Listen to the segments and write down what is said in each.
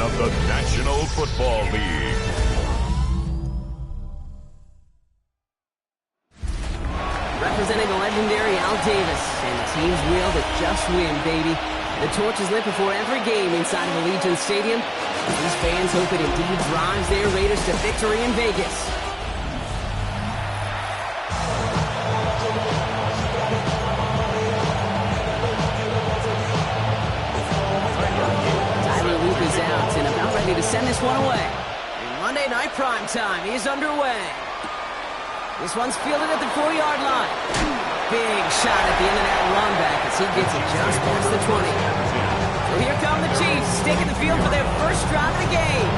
of the National Football League. Representing the legendary Al Davis, and the team's will to just win, baby. The torch is lit before every game inside of Allegiant Stadium. These fans hope it indeed drives their Raiders to victory in Vegas. Tyler Luke is out and about ready to send this one away. And Monday Night Primetime is underway. This one's fielded at the 4-yard line. Big shot at the end of that run back as he gets it just past the 20. So here come the Chiefs, taking the field for their first drive of the game.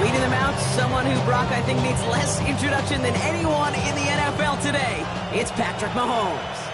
Leading them out, someone who, Brock, I think needs less introduction than anyone in the NFL today. It's Patrick Mahomes.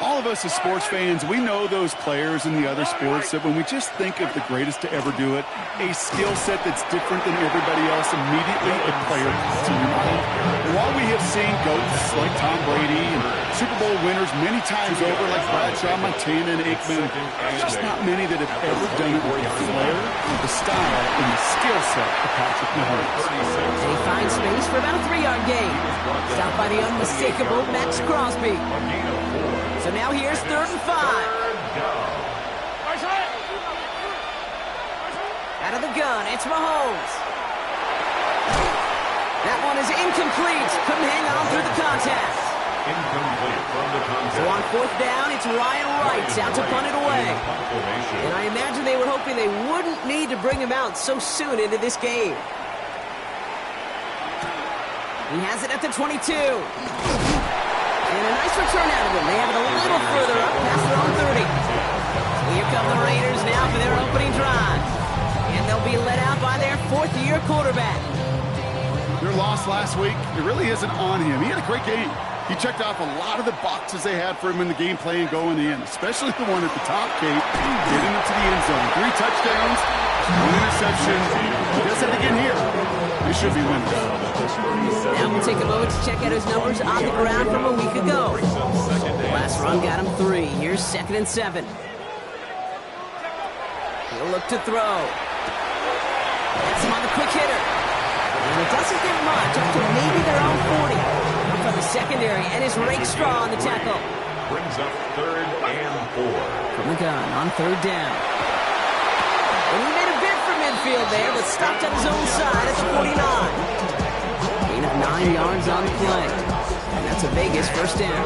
All of us as sports fans, we know those players in the other sports that when we just think of the greatest to ever do it, a skill set that's different than everybody else, immediately a player comes to your mind. And while we have seen GOATs like Tom Brady and Super Bowl winners many times over like Bradshaw, Montana, and Aikman, there's just not many that have ever done it with the flair, the style, and the skill set of Patrick Mahomes. They find space for about a 3-yard gain. Stopped by the unmistakable Max Crosby. So now here's 3rd and 5. Out of the gun, it's Mahomes. That one is incomplete. Couldn't hang on through the contact. Incomplete from the contact. So on 4th down, it's Ryan Wright out to punt it away. And I imagine they were hoping they wouldn't need to bring him out so soon into this game. He has it at the 22. And a nice return out of him. They have it a little further up past their own 30. So here come the Raiders now for their opening drive. And they'll be led out by their 4th-year quarterback. Their loss last week, it really isn't on him. He had a great game. He checked off a lot of the boxes they had for him in the game plan going in, especially the one at the top, Kate, getting into the end zone. 3 touchdowns, 1 interception. He does that again here. They should be winners. Now we'll take a moment to check out his numbers on the ground from a week ago. Last run got him 3. Here's 2nd and 7. He'll look to throw. That's him on the quick hitter. And it doesn't get much, up to maybe their own 40. Up from the secondary, and it's Rakestraw on the tackle. Brings up 3rd and 4. From the gun on 3rd down. And he made a bid for midfield there, but stopped on his own side at the 49. Gain of 9 yards on the play. And that's a Vegas first down.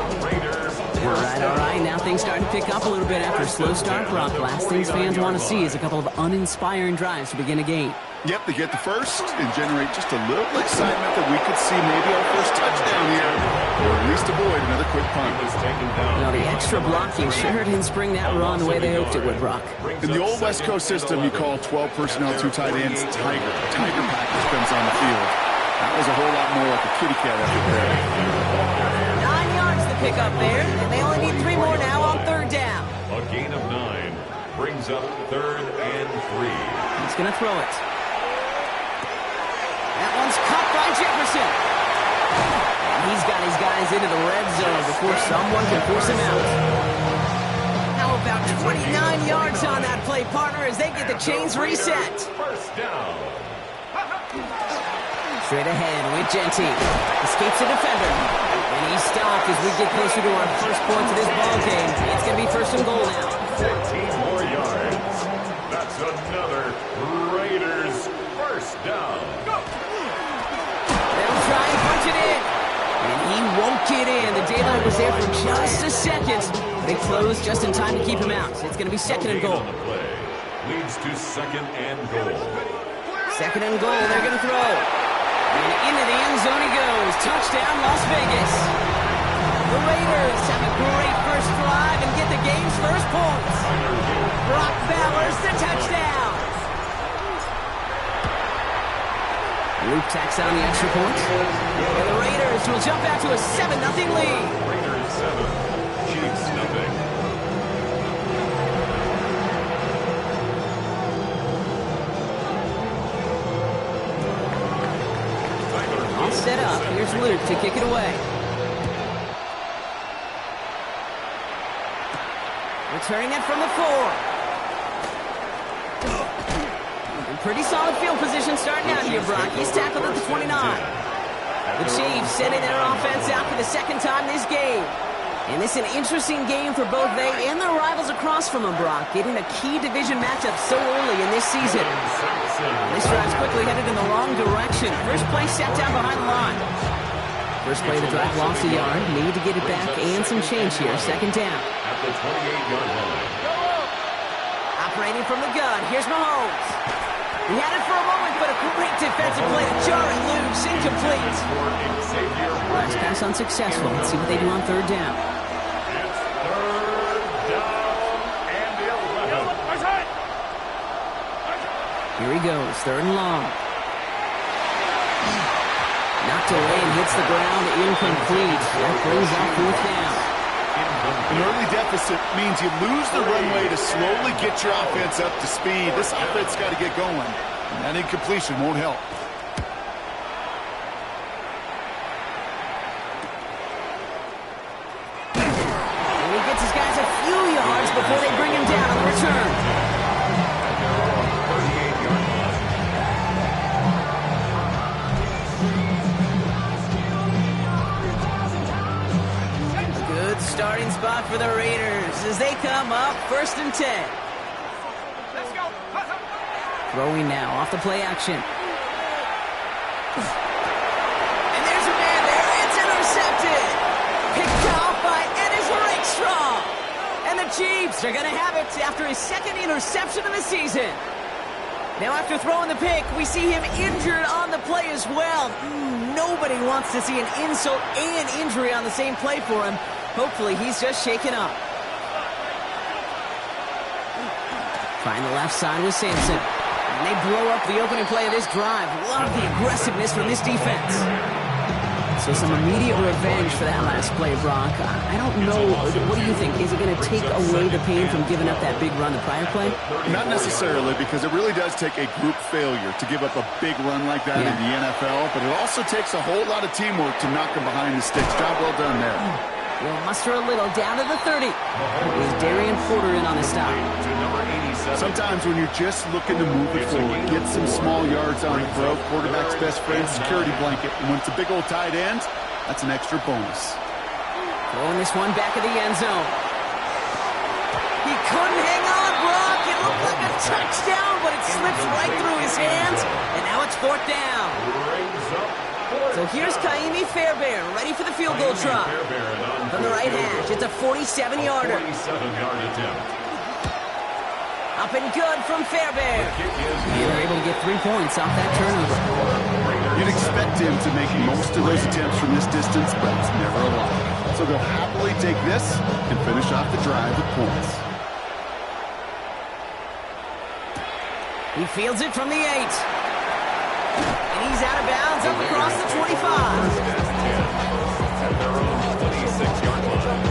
All right, now things starting to pick up a little bit after a slow start. Brock, last things fans want to see is a couple of uninspiring drives to begin a game. Yep, they get the first and generate just a little excitement that we could see maybe our first touchdown here, or at least avoid another quick punt. Now, the extra blocking sure didn't spring that run the way they hoped it would, Brock. In the old West Coast system, you call 12 personnel, 2 tight ends, Tiger. Tiger package comes on the field. That was a whole lot more like a kitty cat effort there. 9 yards to pick up there, and they only need 3 more now on 3rd down. A gain of 9 brings up 3rd and 3. He's going to throw it. That one's caught by Jefferson. And he's got his guys into the red zone before someone can force him out. How about 29 yards on that play, partner, as they get the chains reset. First down. Straight ahead with Genty. Escapes the defender. And he's stopped as we get closer to our first points of this ball game. It's going to be 1st and goal now. 14 more yards. That's another Raiders first down. Go! They'll try and punch it in. And he won't get in. The daylight was there for just a second. They closed just in time to keep him out. It's going to be 2nd and goal. On the play leads to 2nd and goal. 2nd and goal. They're going to throw. And into the end zone he goes. Touchdown, Las Vegas. The Raiders have a great first drive and get the game's first points. Brock Bowers, the touchdown. Luke tacks on the extra point. And the Raiders will jump out to a 7-0 lead. Raiders 7, Chiefs nothing. All set up. Here's Luke to kick it away. Returning it from the 4. Pretty solid field position starting out here, Brock. He's tackled at the 29. The Chiefs sending their offense out for the second time this game. And this is an interesting game for both they and their rivals across from them, Brock, getting a key division matchup so early in this season. This drive's quickly headed in the wrong direction. First play set down behind the line. First play of the drive lost a yard. Need to get it back and some change here. Second down. At the 28-yard line. Operating from the gun. Here's Mahomes. He had it for a moment, but a great defensive play to jar it loose. Incomplete. Last pass unsuccessful. Let's see what they do on third down. It's third down and 11. Here he goes. Third and long. Knocked away and hits the ground. Incomplete. That brings up fourth down. An early deficit means you lose the runway to slowly get your offense up to speed. This offense got to get going, and that incompletion won't help. And he gets his guys a few yards before they bring him down on the return. Starting spot for the Raiders as they come up first and 10. Let's go. Throwing now off the play action. And there's a man there. It's intercepted. Picked off by Ennis Rakestraw. And the Chiefs are going to have it after his second interception of the season. Now after throwing the pick, we see him injured on the play as well. Nobody wants to see an insult and injury on the same play for him. Hopefully, he's just shaken up. Find the left side with Sampson. And they blow up the opening play of this drive. Love the aggressiveness from this defense. So some immediate revenge for that last play, Brock. I don't know. What do you think? Is it going to take away the pain from giving up that big run the prior play? Not necessarily, because it really does take a group failure to give up a big run like that in the NFL. But it also takes a whole lot of teamwork to knock them behind the sticks. Job well done there. We'll muster a little down to the 30. Is Darian Porter in on the stop? Sometimes when you're just looking to move it forward, get some small yards on the throw, quarterback's best friend, security blanket. And when it's a big old tight end, that's an extra bonus. Throwing this one back of the end zone. He couldn't hang on, Brock. It looked like a touchdown, but it slips right through his hands. And now it's fourth down. So here's Kaimi Fairbairn, ready for the field goal try. From the right hash, it's a 47-yarder. 47-yard attempt. Up and good from Fairbairn. And they're able to get 3 points off that turnover. You'd expect him to make most of those attempts from this distance, but it's never a lot. So they'll happily take this and finish off the drive with points. He fields it from the 8. And he's out of bounds up across the 25. At their own 26-yard line.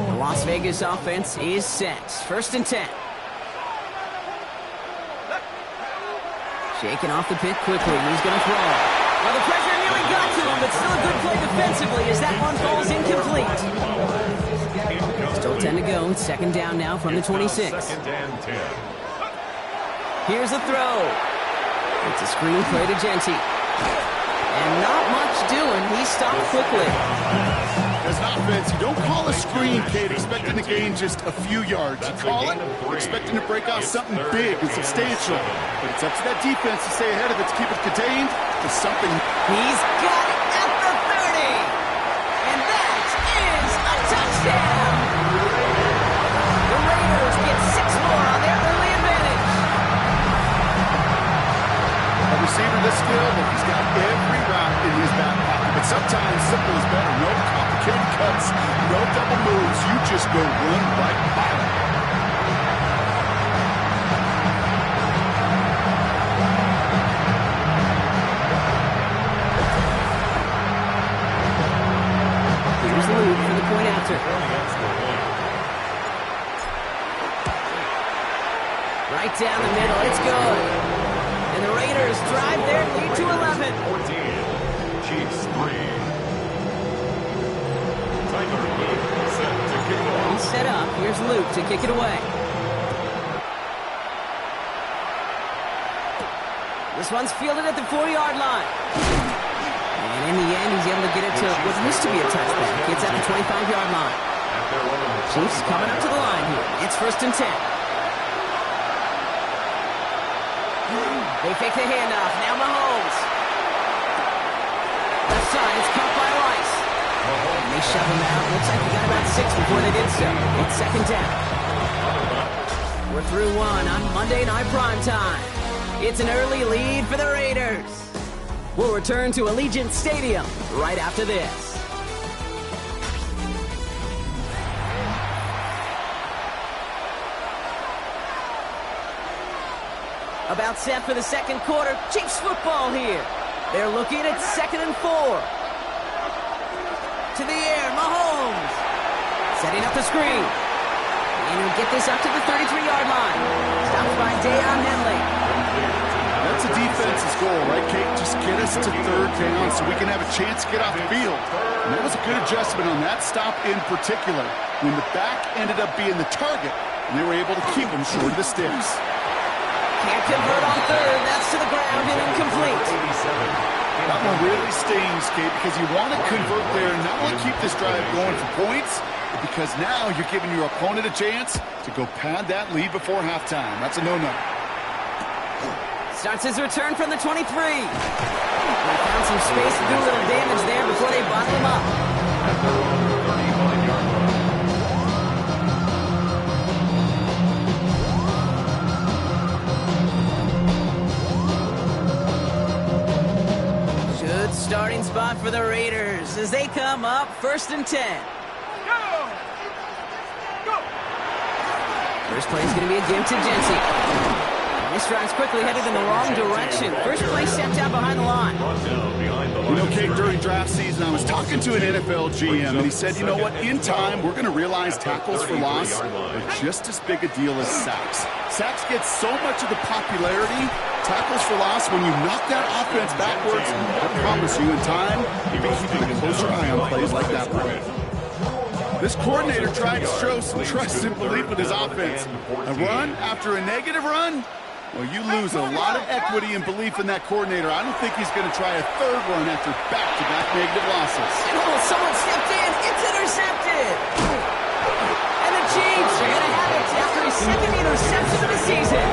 The Las Vegas offense is set. First and 10. Shaking off the pick quickly. He's going to throw. Well, the pressure nearly got to him, but still a good play defensively as that one falls incomplete. Still 10 to go. Second down now from the 26. Second and 10. Here's the throw. It's a screen play to Genty. And not much doing. He stopped quickly. As an offense, you don't call a screen, Kate, expecting to gain just a few yards. You call it expecting to break off something big and substantial. But it's up to that defense to stay ahead of it, to keep it contained to something. He's got it at the 30. And that is a touchdown. The Raiders get 6 more on their early advantage. A receiver this skilled, and he's got every route in his back pocket. But sometimes simple is better. No complicated cuts, no double moves. You just go run right by them. Here's the lead for the point after. Right down the middle. It's good. And the Raiders drive their lead to 11. 14. Chiefs 3. All set up. Here's Luke to kick it away. This one's fielded at the 4-yard line. And in the end, he's able to get it to what used to be a touchback. It's at the 25-yard line. Chiefs coming up to the line here. It's 1st and 10. They fake the handoff. Now Mahomes. Left side. It's caught by Rice. And they shove him out. Looks like they got about 6 before they did so. It's 2nd down. We're through 1 on Monday Night Primetime. It's an early lead for the Raiders. We'll return to Allegiant Stadium right after this. About set for the second quarter. Chiefs football here. They're looking at 2nd and 4. To the air, Mahomes. Setting up the screen. And he'll get this up to the 33-yard line. Stopped by Deion Henley. That's a defense's goal, right, Kate? Just get us to 3rd down so we can have a chance to get off the field. And that was a good adjustment on that stop in particular, when the back ended up being the target, and they were able to keep him short of the sticks. Can't convert on 3rd. That's to the ground and incomplete. That one really stings, Kate, because you want to convert there and not only keep this drive going for points, but because now you're giving your opponent a chance to go pad that lead before halftime. That's a no-no. Starts his return from the 23. They found some space to do a little damage there before they bottle him up. At their own 35-yard line. Good starting spot for the Raiders as they come up 1st and 10. Go! First play is going to be a give to Jency. This drive's quickly headed in the wrong direction. First play stepped out behind the line. You know, Kate, during draft season, I was talking to an NFL GM, and he said, you know what, in time, we're going to realize tackles for loss are just as big a deal as sacks. Sacks get so much of the popularity. Tackles for loss, when you knock that offense backwards, I promise you, in time, you'll be keeping a closer eye on plays like that one. This coordinator tried to show some trust and belief in his offense. A run after a negative run? Well, you lose a lot of equity and belief in that coordinator. I don't think he's going to try a 3rd run after back-to-back negative losses. Oh, someone stepped in. It's intercepted. And the Chiefs are going to have it after his 2nd interception of the season.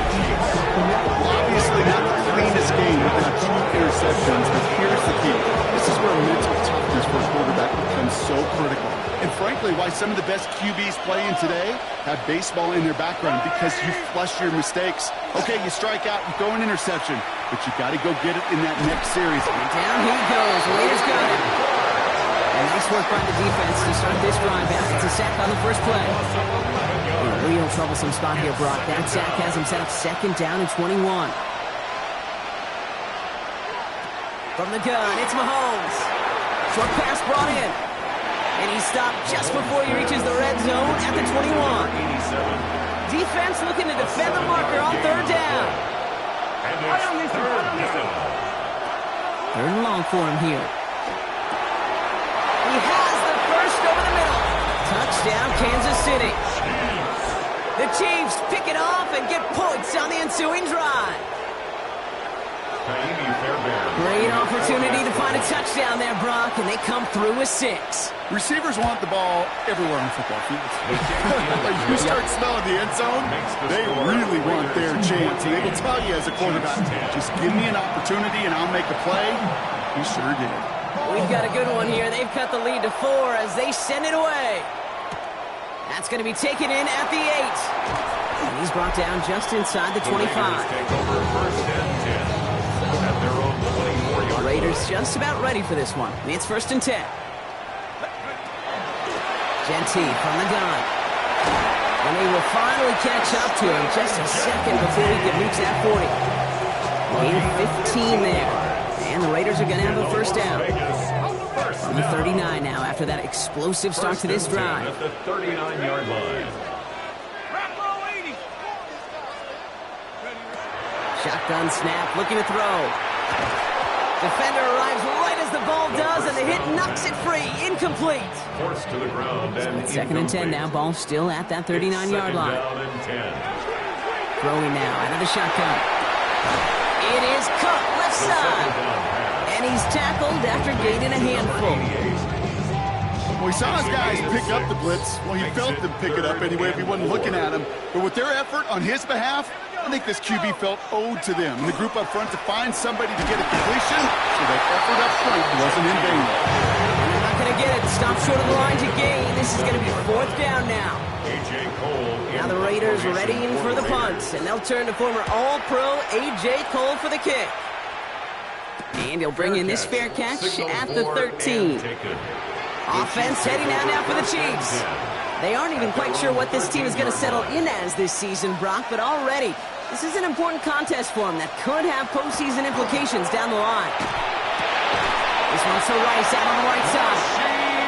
Well, obviously not the cleanest game without 2 interceptions, but here's the key. This is where mental toughness for a quarterback becomes so critical. And frankly, why some of the best QBs playing today have baseball in their background, because you flush your mistakes. Okay, you strike out, you throw an interception, but you got to go get it in that next series. And down he goes. Raiders got it. And nice work by the defense to start this drive out. It's a sack on the first play. In a real troublesome spot here, Brock. That sack has him set up 2nd down and 21. From the gun, it's Mahomes. Short pass brought in. And he stopped just before he reaches the red zone at the 21. Defense looking to defend the marker on 3rd down. And it's 3rd down. 3rd and long for him here. He has the first over the middle. Touchdown, Kansas City. The Chiefs pick it off and get points on the ensuing drive. Great opportunity to find a touchdown there, Brock, and they come through with 6. Receivers want the ball everywhere on football fields. When you start smelling the end zone, they really want their chance. And they will tell you as a quarterback, just give me an opportunity and I'll make a play. He sure did. We've got a good one here. They've cut the lead to 4 as they send it away. That's going to be taken in at the 8. And he's brought down just inside the 25. The Raiders just about ready for this one. It's 1st and 10. Genty from the gun. And they will finally catch up to him just a second before he can reach that 40. Gain 15 there. And the Raiders are going to have a 1st down. On the 39 now after that explosive start to this drive. At the 39-yard line. Shotgun snap, looking to throw. Defender arrives right as the ball does, and the hit knocks it free. Incomplete. Forced to the ground and It's second and 10 now. Ball still at that 39-yard line. Down and 10. Throwing now out of the shotgun. It is cut left side. And he's tackled after gaining a handful. Well, he saw his guys pick up the blitz. Well, he felt them pick it up anyway if he wasn't looking at him. But with their effort on his behalf, I think this QB felt owed to them. And the group up front to find somebody to get a completion, so that effort up front wasn't in vain. And they're not going to get it. Stop short of the line to gain. This is going to be fourth down now. A.J. Cole. Now the Raiders ready in for the punt, and they'll turn to former All-Pro A.J. Cole for the kick. And he'll bring in this fair catch at the 13. Offense heading out now for the Chiefs. They aren't even quite sure what this team is going to settle in as this season, Brock, but already this is an important contest for them that could have postseason implications down the line. This one's to Rice out on the right side.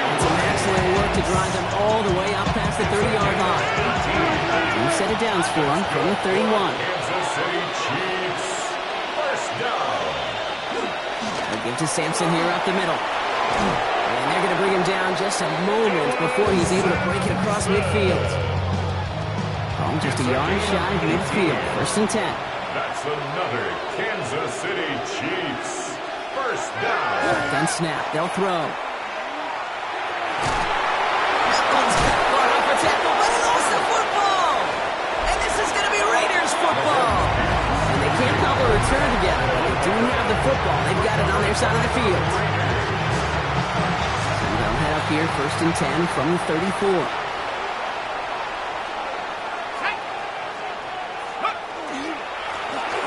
And some excellent work to drive them all the way up past the 30-yard line. Two set of downs for them from the 31. Kansas City Chiefs. First down. They'll give to Sampson here up the middle. And they're going to bring him down just a moment before he's able to break it across midfield. Oh, just a yard shy of midfield. First and 10. That's another Kansas City Chiefs. First down. Gun snap. They'll throw. One's caught up for tackle, but he lost the football. And this is going to be Raiders football. And they can't cobble a return together, but they do have the football. They've got it on their side of the field. They'll head up here, first and 10 from the 34.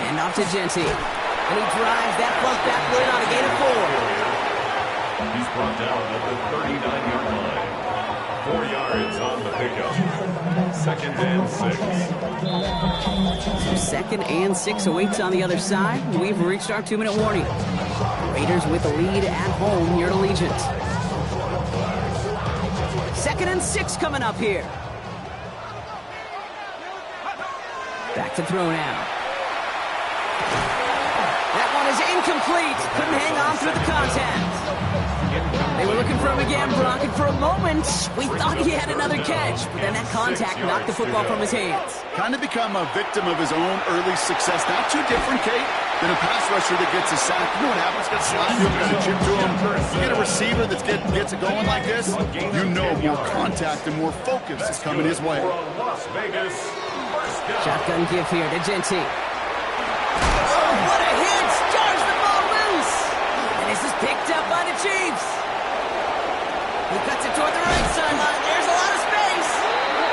And off to Genty. And he drives that plug backward on a gain of 4. He's brought down at the 39-yard line. 4 yards on the pickup. Second and 6. So second and 6 awaits on the other side. We've reached our 2-minute warning. Raiders with the lead at home here at Allegiant. Second and 6 coming up here. Back to throw now. That one is incomplete. Couldn't hang on through the contact. They were looking for him again, Brock, and for a moment, we thought he had another catch, but then that contact knocked the football from his hands. Kind of become a victim of his own early success. Not too different, Kate, than a pass rusher that gets a sack. You know what happens? Got slide to him, got a chip to him. You get a receiver that gets it going like this, you know more contact and more focus is coming his way. Las Vegas. First down. Shotgun give here to Genty. Oh, what a hit! Jars the ball loose! And this is picked up by the Chiefs. He cuts it toward the right sideline. There's a lot of space.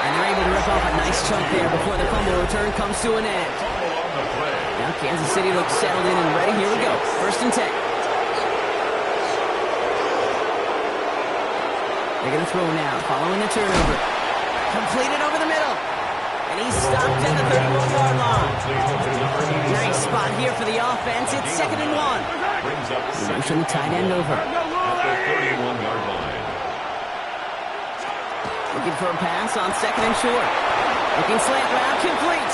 And they're able to rip off a nice chunk there before the fumble return comes to an end. Now Kansas City looks settled in and ready. Here we go. First and 10. They're going to throw now, following the turnover. Completed over the middle. And he's stopped at the 31-yard line. Nice spot here for the offense. It's second and 1. Brings up Motion the tight end over. at the 31-yard line. Looking for a pass on second and short. Looking slant route, complete.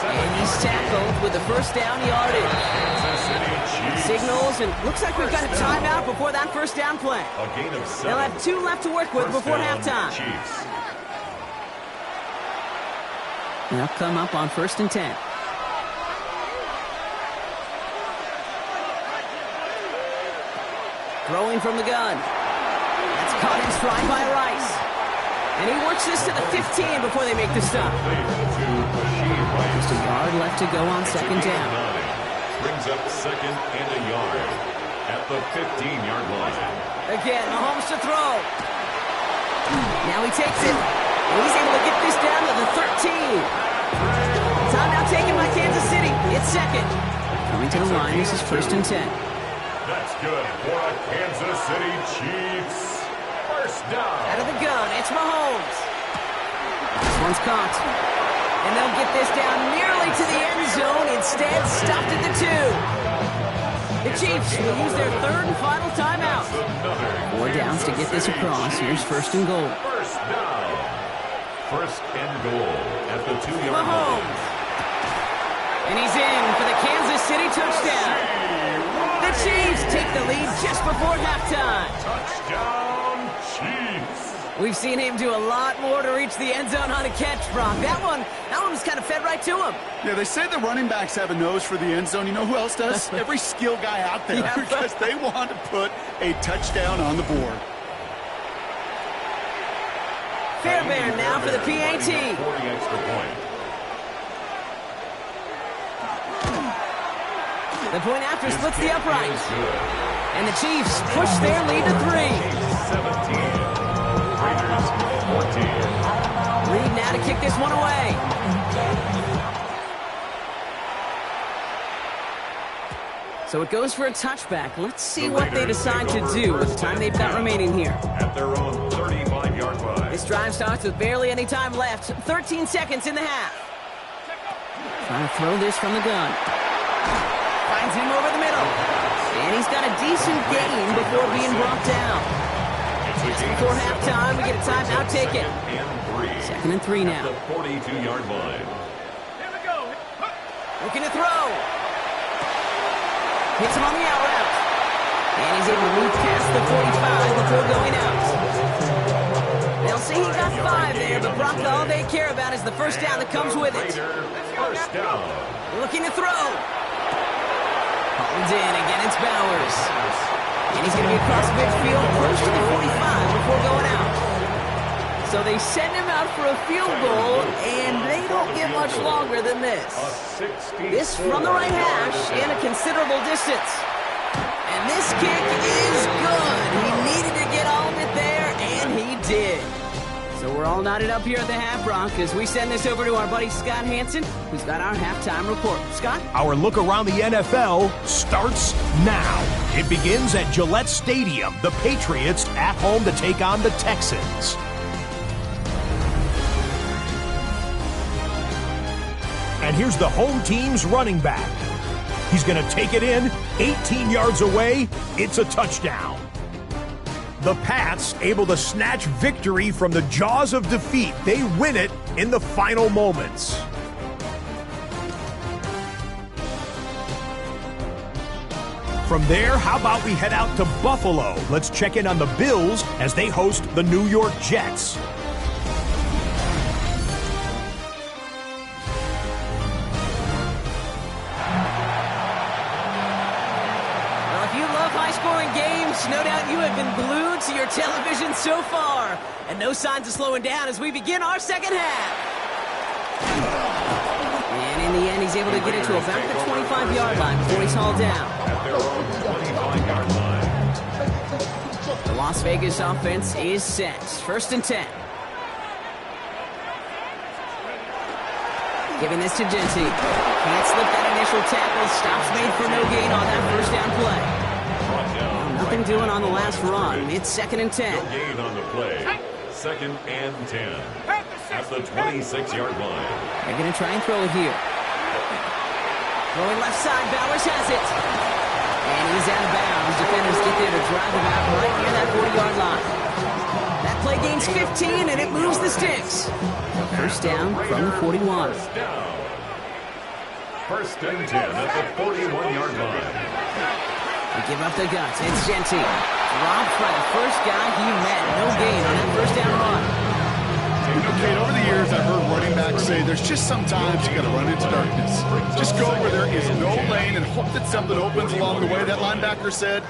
And he's tackled with the first down yardage. Kansas City Chiefs. Signals, and looks like we've got a timeout before that first down play. A gain of 7. They'll have 2 left to work with First before down, halftime. Chiefs. They'll come up on first and 10. Throwing from the gun. That's caught in stride by Rice. And he works this to the 15 before they make the stop. Just a yard left to go on second down. Brings up second and a yard at the 15-yard line. Again, Mahomes to throw. Now he takes it. And he's able to get this down to the 13. Timeout taken by Kansas City. It's second. Coming to the line, this is first and 10. That's good for a Kansas City Chiefs. First down. Out of the gun, it's Mahomes. This one's caught. And they'll get this down nearly to the end zone. Instead, stopped at the 2. The Chiefs will use their third and final timeout. 4 downs to get this across. Here's first and goal. First down. First and goal at the 2-yard line. Mahomes. And he's in for the Kansas City touchdown. The Chiefs take the lead just before halftime. Touchdown, Chiefs. We've seen him do a lot more to reach the end zone on a catch, Brock. That one was kind of fed right to him. Yeah, they say the running backs have a nose for the end zone. You know who else does? Every skill guy out there, Yeah. because they want to put a touchdown on the board. Fairbairn now for the PAT. 40 extra point. The point after splits the Is upright. good. And the Chiefs push their lead to 3. 17. Raiders 14. Reed now to kick this one away. So it goes for a touchback. Let's see what they decide to do with the time they've got remaining here. At their own 35-yard line. This drive starts with barely any time left. 13 seconds in the half. Trying to throw this from the gun. Finds him over the middle. And he's got a decent gain before being brought down. Just before halftime, we get a timeout taken. Second and 3 now. The 42-yard line. Here we go. Looking to throw. Hits him on the out route. And he's able to move past the 45 before going out. They'll say he got 5 there, but Brock, all they care about is the first down that comes with it. First down. Looking to throw. Holds in. Again, it's Bowers. And he's going to be across midfield, close to the 45 before going out. So they send him out for a field goal, and they don't get much longer than this. This from the right hash and a considerable distance. And this kick is good. He needed to get all of it there, and he did. So we're all knotted up here at the half, Brock, as we send this over to our buddy Scott Hansen, who's got our halftime report. Scott? Our look around the NFL starts now. It begins at Gillette Stadium. The Patriots at home to take on the Texans. And here's the home team's running back. He's going to take it in, 18 yards away. It's a touchdown. The Pats able to snatch victory from the jaws of defeat. They win it in the final moments. From there, how about we head out to Buffalo? Let's check in on the Bills as they host the New York Jets. High-scoring games, no doubt you have been glued to your television so far. And no signs of slowing down as we begin our second half. And in the end, he's able to get it to about the 25-yard line before he's hauled down. At their own 25-yard line. The Las Vegas offense is set. First and 10. Giving this to Genty. Can't slip that initial tackle. Stops made for no gain on that first down play. Nothing doing on the last run. It's second and 10. No gain on the play. Second and 10. At the 26-yard line. They're going to try and throw it here. Throwing left side. Bowers has it. And he's out of bounds. Defenders get there to drive him out right near that 40-yard line. That play gains 15, and it moves the sticks. First down from the 41. First and 10 at the 41-yard line. They give up the guts. It's Genty. Dropped by the first guy he met. No gain on that first down run. You know, Kate, over the years, I've heard running backs say there's just sometimes you got to run into darkness. Just go where there is no lane and hope that something opens along the way. That linebacker said,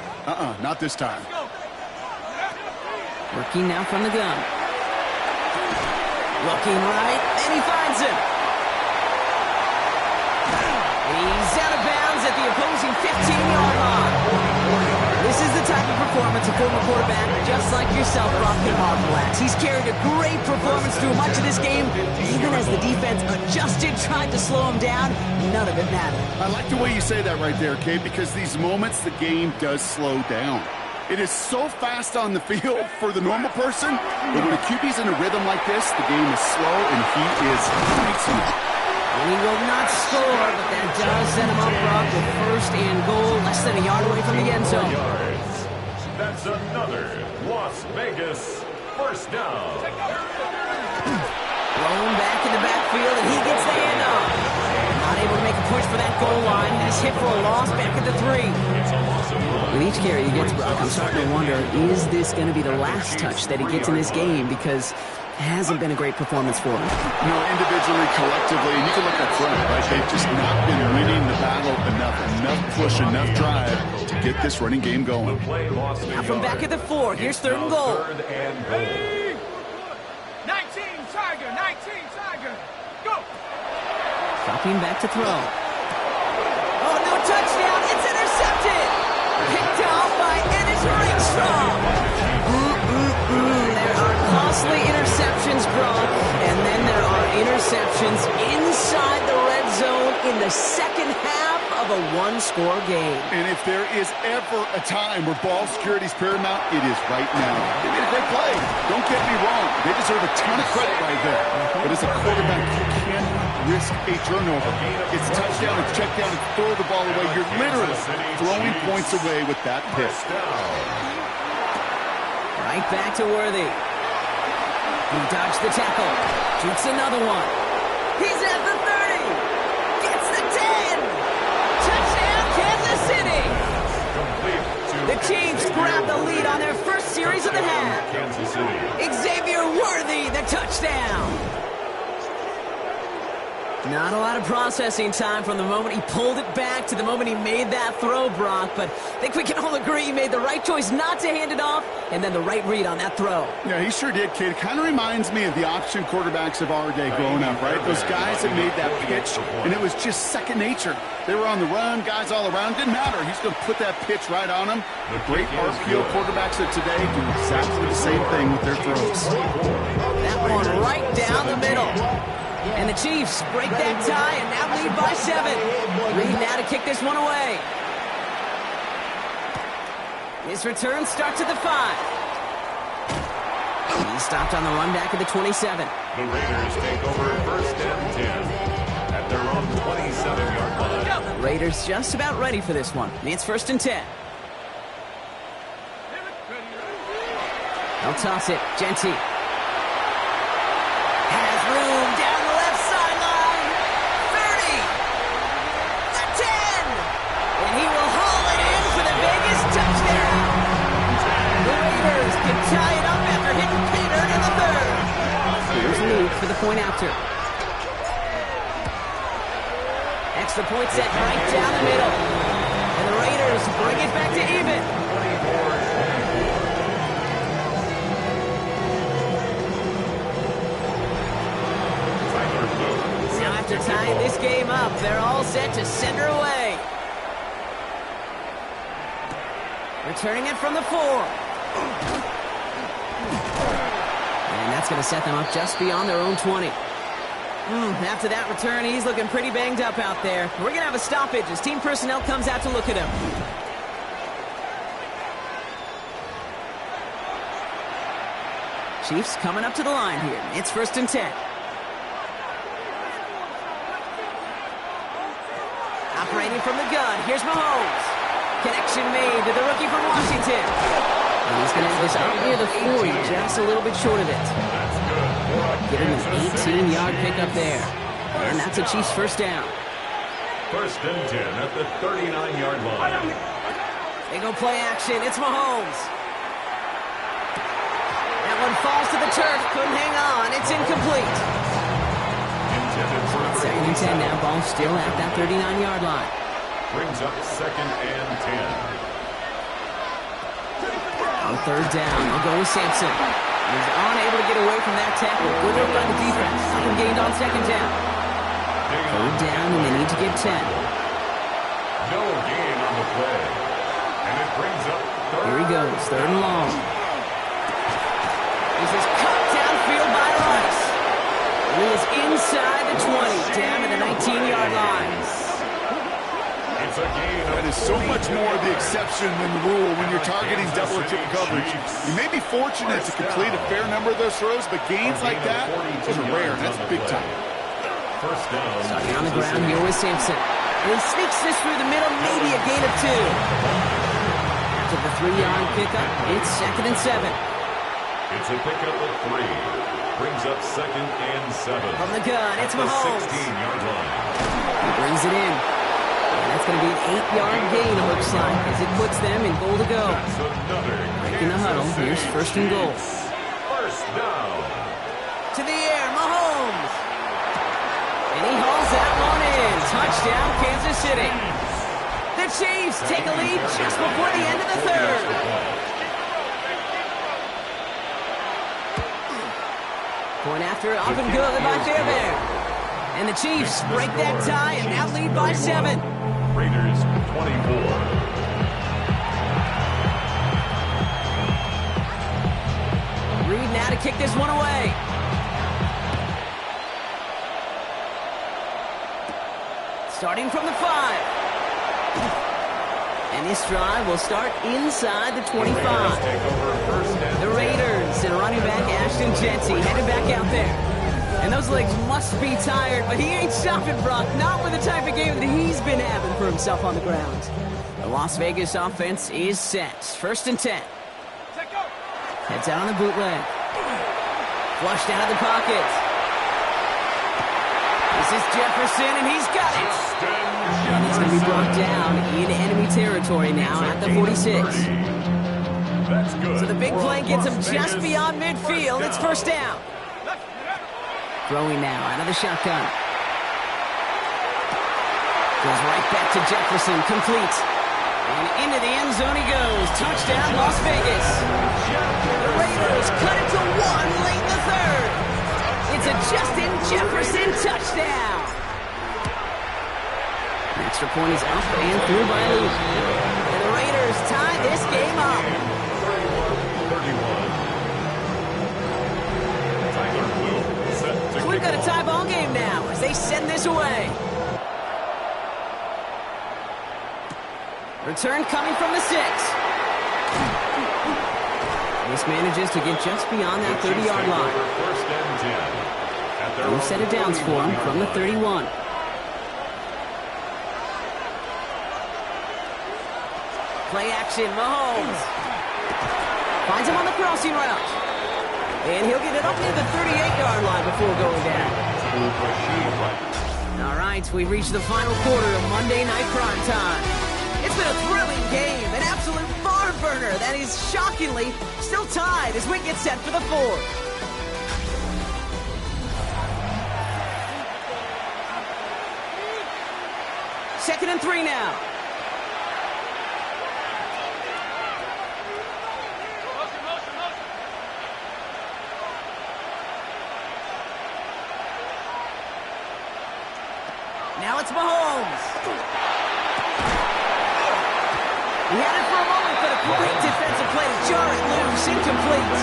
not this time. Working now from the gun. Looking right, and he finds him. He's out of bounds at the opposing 15-yard line. This is the type of performance a former quarterback, just like yourself, Brock, can marvel at. He's carried a great performance through much of this game. Even as the defense adjusted, tried to slow him down, none of it mattered. I like the way you say that right there, Kate, because these moments the game does slow down. It is so fast on the field for the normal person, but when a QB's in a rhythm like this, the game is slow and he is racing. He will not score, but that does set him up, Brock, with first and goal, less than a yard away from the end zone. Yards. That's another Las Vegas first down. Thrown back in the backfield, and he gets the handoff. Not able to make a push for that goal line. He's hit for a loss back at the 3. It's a loss of 1. With each carry he gets, Brock, I'm starting to wonder, is this going to be the last touch that he gets in this game? Because it hasn't been a great performance for him. You know, individually, collectively, and you can look up front, right? They've just not been winning the battle enough push, enough drive to get this running game going. Play lost a Now from back at yard. the 4, here's 3rd and goal. 3rd and goal. 19 Tiger, 19 Tiger. Go. Dropping back to throw. Oh, no touchdown. It's intercepted. Picked off by Ennis Ringstrom. There are costly interceptions, Brock. And then there are interceptions inside the red zone in the second half of a one-score game. And if there is ever a time where ball security is paramount, it is right now. They made a great play. Don't get me wrong. They deserve a ton of credit right there. But as a quarterback, you can't risk a turnover. It's touchdown, it's check down, it's throw the ball away. You're literally throwing points away with that pick. Right back to Worthy. He dodged the tackle. Shoots another one. He's at the 30. Gets the 10. Touchdown, Kansas City. The Chiefs grab the lead on their first series of the half. Kansas City. Xavier Worthy, the touchdown. Not a lot of processing time from the moment he pulled it back to the moment he made that throw, Brock. But I think we can all agree he made the right choice not to hand it off, and then the right read on that throw. Yeah, he sure did, kid. Kind of reminds me of the option quarterbacks of our day growing up, right? Those guys that made that pitch, and it was just second nature. They were on the run, guys all around. Didn't matter. He's going to put that pitch right on them. The great RPO quarterbacks of today do exactly the same thing with their throws. That one right down the middle. And the Chiefs break that tie and now lead by 7. Reed now to kick this one away. His return starts at the 5. He stopped on the run back at the 27. The Raiders take over 1st and 10 at their own 27-yard line. Raiders just about ready for this one. It's 1st and 10. They'll toss it. Genty. Has room down the left sideline. 30. The 10. And he will haul it in for the Vegas touchdown. The Raiders can tie it up after hitting Peter in the 3rd. Here's Luke for the point after. Extra point set right down the middle. And the Raiders bring it back to even. Now after tying this game up, they're all set to send her away. Returning it from the 4. And that's going to set them up just beyond their own 20. After that return, he's looking pretty banged up out there. We're going to have a stoppage as team personnel comes out to look at him. Chiefs coming up to the line here. It's 1st and 10. Operating from the gun, here's Mahomes. Connection made to the rookie from Washington. And he's going to have this out near the 40, just a little bit short of it. Get him an 18-yard pickup there. And that's a Chiefs first down. 1st and 10 at the 39-yard line. They go play action. It's Mahomes. That one falls to the turf. Couldn't hang on. It's incomplete. Intended for a 2nd and 10 now. Ball still at that 39-yard line. brings up 2nd and 10. On 3rd down, they'll go with Sampson. He's unable to get away from that tackle. Good work by the defense. Nothing gained on 2nd down. 3rd down, and they need to get 10. No gain on the play. And it brings up 3rd. Here he goes, 3rd and long. This is cut downfield by Rice. He is inside the 20, down to the 19-yard line. It's a gain. That is so much more the exception than the rule when you're targeting double or triple coverage. You may be fortunate to complete a fair number of those throws, but gains like that, those are rare, and that's big time. 1st down. Starting on the ground here with Sampson. And he sneaks this through the middle, maybe a gain of 2. After the 3-yard pickup, it's 2nd and 7. It's a pickup of 3. Brings brings up 2nd and 7. From the gun, it's Mahomes. 16-yard line. He brings it in. And that's going to be an 8-yard gain, it looks like, as it puts them in goal to go. That's another Breaking the huddle. Here's 1st and goal. First down. To the air, Mahomes. And he hauls that one in. Touchdown, Kansas City. The Chiefs take a lead just before the end of the 3rd. Point after, up and good by Fairbairn. And the Chiefs break that tie and now lead by 7. Raiders 24. Reed now to kick this one away. Starting from the 5. And this drive will start inside the 25. Take over first and The Raiders and running back Ashton Jeanty headed back out there. And those legs must be tired, but he ain't stopping, Brock. Not with the type of game that he's been having for himself on the ground. The Las Vegas offense is set. 1st and 10. Heads out on the bootleg. Flushed out of the pocket. This is Jefferson, and he's got it. And he's going to be brought down in enemy territory now at the 46. That's good. So the big play gets him just beyond midfield. It's 1st down. Throwing now out of the shotgun. Goes right back to Jefferson, complete. And into the end zone he goes. Touchdown, Las Vegas. The Raiders cut it to 1 late in the 3rd. It's a Justin Jefferson touchdown. An extra point is up and through by Luke. And the Raiders tie this game up. 31. Tyler Blue set to So we've got a tie ball game now as they send this away. Return coming from the 6. This manages to get just beyond that 30-yard line. First and 10. New set of downs for him from the 31. Play action, Mahomes. Finds him on the crossing route. And he'll get it up near the 38-yard line before going down. All right, we've reached the final quarter of Monday Night Prime Time. It's been a thrilling game, an absolute barn burner that is shockingly still tied as we get set for the 4th. Second and 3 now. Now it's Mahomes. He had it for a moment, but a great defensive play to jar it loose, incomplete.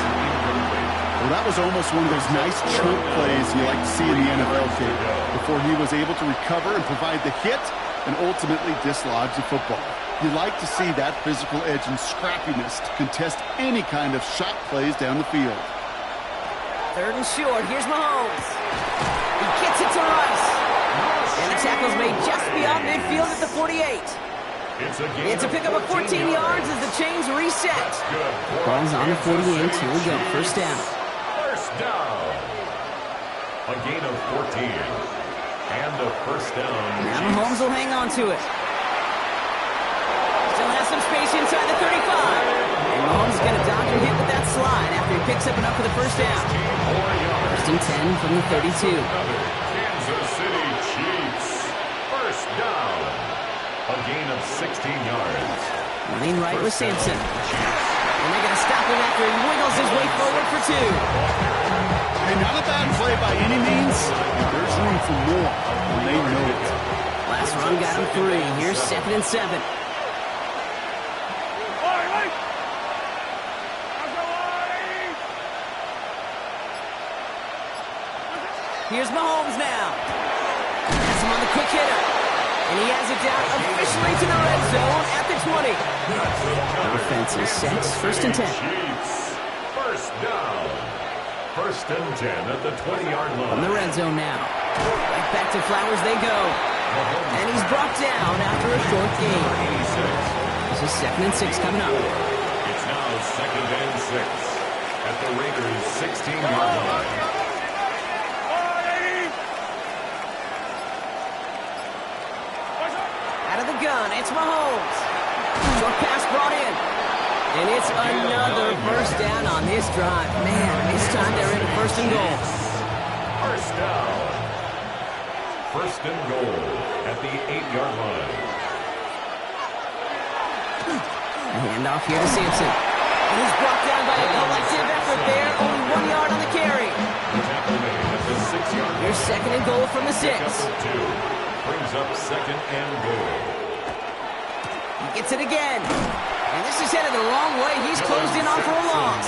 Well, that was almost one of those nice chunk plays you like to see in the NFL game before he was able to recover and provide the hit and ultimately dislodge the football. You like to see that physical edge and scrappiness to contest any kind of shot plays down the field. 3rd and short. Here's Mahomes. He gets it to Rice. And the tackle's made just beyond midfield at the 48. It's a pickup of 14 yards as the chains reset. Ball's on the 48. Here we go. 1st down. First down. A gain of 14. And a 1st down. Now Mahomes will hang on to it. Still has some space inside the 35. And Mahomes is going to dodge a hit with that slide after he picks up enough for the 1st down. 1st and 10 from the 32. Kansas City Chiefs. First down. A gain of 16 yards. Running right with Sampson. And they're going to stop him after he wiggles his way forward for 2. And not a bad play by any means. There's room for more, and they know it. Last run got him 3. Here's 2nd and 7. Here's Mahomes now. That's him on the quick hitter. And he has it down officially to the red zone at the 20. The defense is set. 1st and 10. Chiefs. First down. 1st and 10 at the 20-yard line. From the red zone now. Right back to Flowers they go. And he's brought down after a short gain. This is 2nd and 6 coming up. It's now 2nd and 6 at the Raiders' 16-yard line. on this drive. Man, this time they're in first and goal. First down. First and goal at the 8-yard line. Hand off here to Sampson. And he's brought down by a collective effort there. Only 1 yard on the carry. The tackle made at the 6-yard line. Here's second and goal from the 6. Pickup of 2. Brings up second and goal. He gets it again. And this is headed the wrong way. He's closed in on for a loss.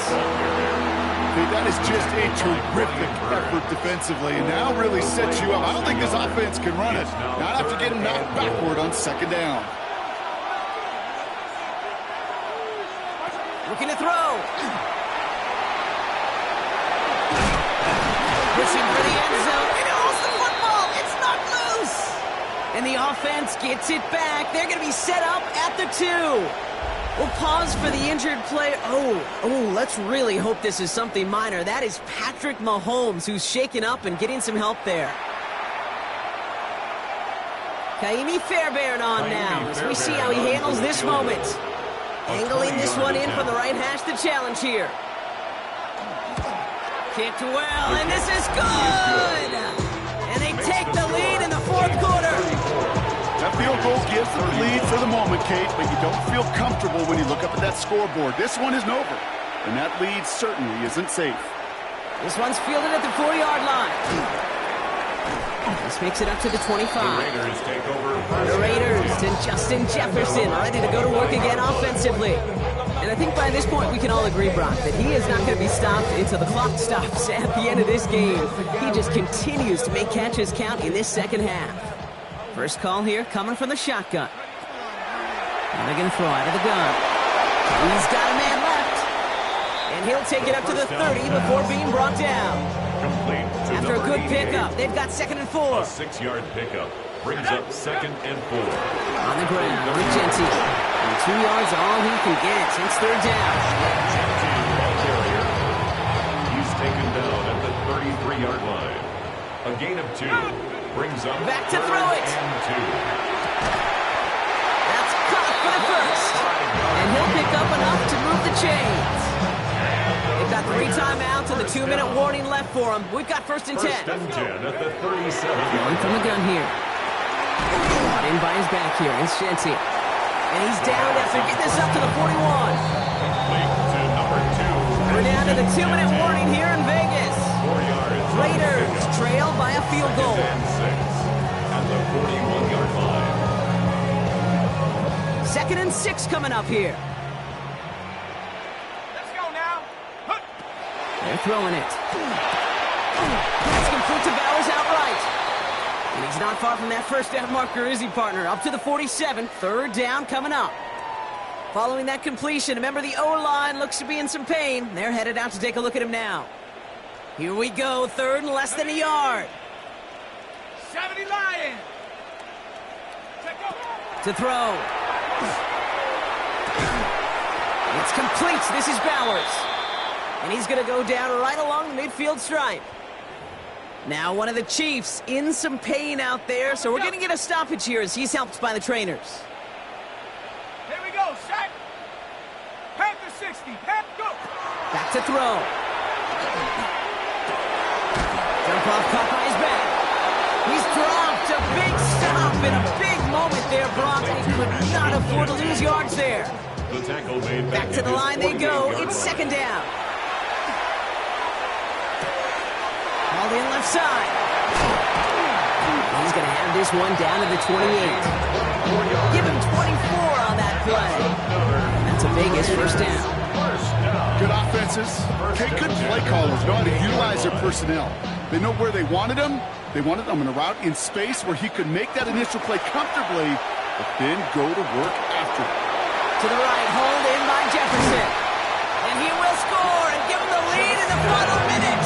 That is just a terrific effort defensively, and now really sets you up. I don't think this offense can run it. Not after getting knocked backward on second down. Looking to throw. Pushing for the end zone. And holds the football. It's not loose. And the offense gets it back. They're going to be set up at the 2. We'll pause for the injured player. Oh, let's really hope this is something minor. That is Patrick Mahomes, who's shaken up and getting some help there. Kaimi Fairbairn on now as we see how he handles this moment. Angling this one in from the right hash, the challenge here. Kicked well, and this is good! And they take the lead in the fourth quarter. That field goal gives them the lead for the moment, Kate, but you don't feel comfortable when you look up at that scoreboard. This one isn't over, and that lead certainly isn't safe. This one's fielded at the 4-yard line. This makes it up to the 25. The Raiders take over. The Raiders and Justin Jefferson ready to go to work again offensively. And I think by this point we can all agree, Brock, that he is not going to be stopped until the clock stops at the end of this game. He just continues to make catches count in this second half. First call here coming from the shotgun. And they're going to throw out of the gun. He's got a man left. And he'll take it up to the 30 before being brought down. Complete to After a good 88. pickup, they've got second and 4. A 6-yard pickup brings up second and 4. On the ground with Genty. And 2 yards all he can get. It's third down. He's taken down at the 33-yard line. A gain of 2 brings up Back to throw it. and 2. That's caught for the first. And he'll pick up enough to move the chains. They've got 3 timeouts and the 2-minute warning left for them. We've got first and 10. First and 10 at the 37. Going from the gun here. Brought in by his back here. It's Genty. And he's down after getting this up to the 41. Complete to number 2. We're down to the 2-minute warning here in Vegas. 4 yards. Raiders trail by a field goal. And 6 at the 41-yard line. Second and 6 coming up here. Let's go now. Huh. They're throwing it. That's complete to Bowers outright. And he's not far from that first down marker, is he, partner? Up to the 47. Third down coming up. Following that completion, a member of the O-line looks to be in some pain. They're headed out to take a look at him now. Here we go. Third and less than a yard. 70 Lions. Check go. To throw. It's complete. This is Bowers. And he's going to go down right along the midfield stripe. Now one of the Chiefs in some pain out there, so we're going to get a stoppage here as he's helped by the trainers. Here we go. Set. Panther 60. Panther go. Back to throw. Jump off caught by his back. He's dropped a big stop in a big moment there, Brock. He could not afford to lose yards there. The tackle made Back to the line they go. It's second down. Called in left side. He's going to have this one down to the 28. Give him 24 on that play. That's a Vegas first down. Good offenses. Okay, good play callers know how to utilize their personnel. They know where they wanted him. They wanted him in a route in space where he could make that initial play comfortably, but then go to work after it. To the right, hold in by Jefferson. And he will score and give him the lead in the final minute.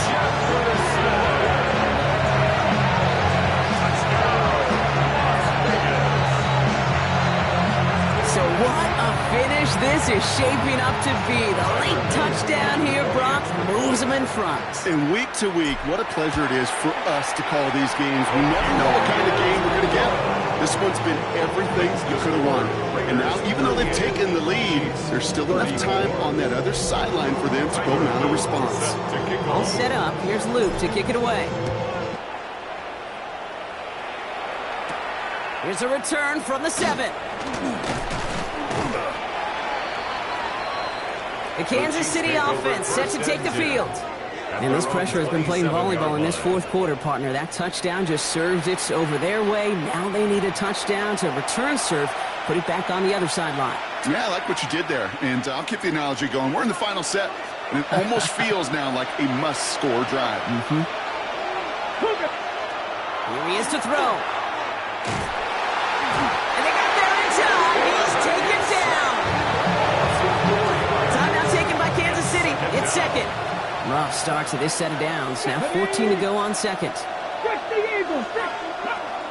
So what a finish this this is shaping up to be. The late touchdown here, Brock, moves them in front. And week to week, what a pleasure it is for us to call these games. We never know what kind of game we're going to get. This one's been everything you could have won. And now, even though they've taken the lead, there's still enough time on that other sideline for them to go mount a response. All set up. Here's Luke to kick it away. Here's a return from the 7. The Kansas City offense set to take the field. And this pressure has been playing volleyball in this fourth quarter, partner. That touchdown just served it over their way. Now they need a touchdown to return serve, put it back on the other sideline. Yeah, I like what you did there. And I'll keep the analogy going. We're in the final set, and it almost feels now like a must-score drive. Here he is to throw. And they got there in time. He's taken down. Timeout taken by Kansas City. It's second. Rough start to this set of downs. Now 14 to go on second.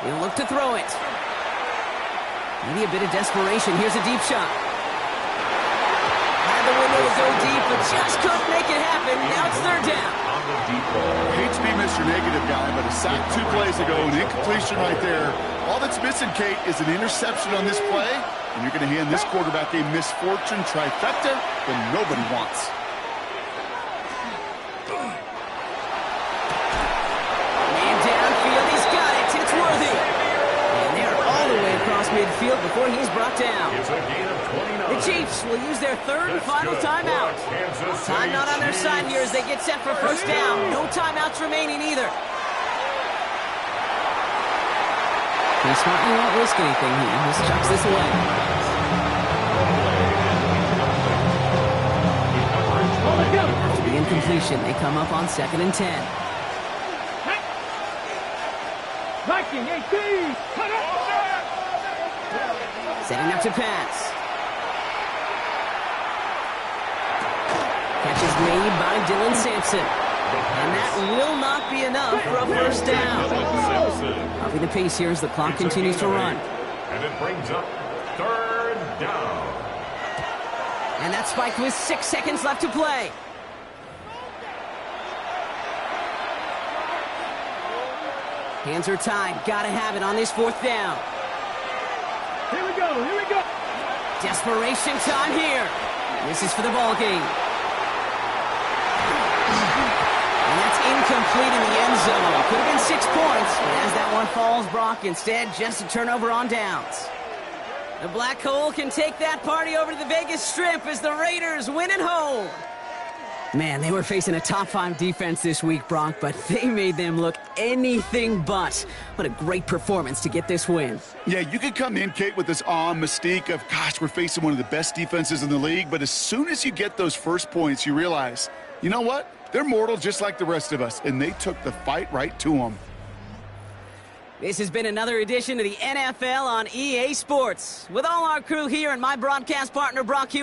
He'll look to throw it. Maybe a bit of desperation. Here's a deep shot. Had the window to go deep, but just couldn't make it happen. Now it's third down. Hate to be Mr. Negative guy, but a sack 2 plays ago, an incompletion right there. All that's missing, Kate, is an interception on this play, and you're going to hand this quarterback a misfortune trifecta that nobody wants. Man downfield, he's got it. It's worthy. And they're all the way across midfield before he's brought down. It's a gain of 29. The Chiefs will use their third and final timeout. Time not on their side here as they get set for first down. No timeouts remaining either. He smartly won't risk anything. He just chucks this away. After the incompletion, they come up on 2nd and 10. Setting up to pass. Catch is made by Dylan Sampson. And that will not be enough for a first down. Upping the pace here as the clock continues to run. And it brings up third down. And that's spiked with 6 seconds left to play. Hands are tied. Gotta have it on this fourth down. Here we go, here we go. Desperation time here. This is for the ball game. And that's incomplete in the end zone. Could have been 6 points, but as that one falls, Brock, instead just a turnover on downs. The Black Hole can take that party over to the Vegas Strip as the Raiders win at home. Man, they were facing a top 5 defense this week, Brock, but they made them look anything but. What a great performance to get this win. Yeah, you could come in, Kate, with this awe and mystique of, gosh, we're facing one of the best defenses in the league, but as soon as you get those first points, you realize, you know what? They're mortal just like the rest of us, and they took the fight right to them. This has been another edition of the NFL on EA Sports. With all our crew here and my broadcast partner, Brock Hughes.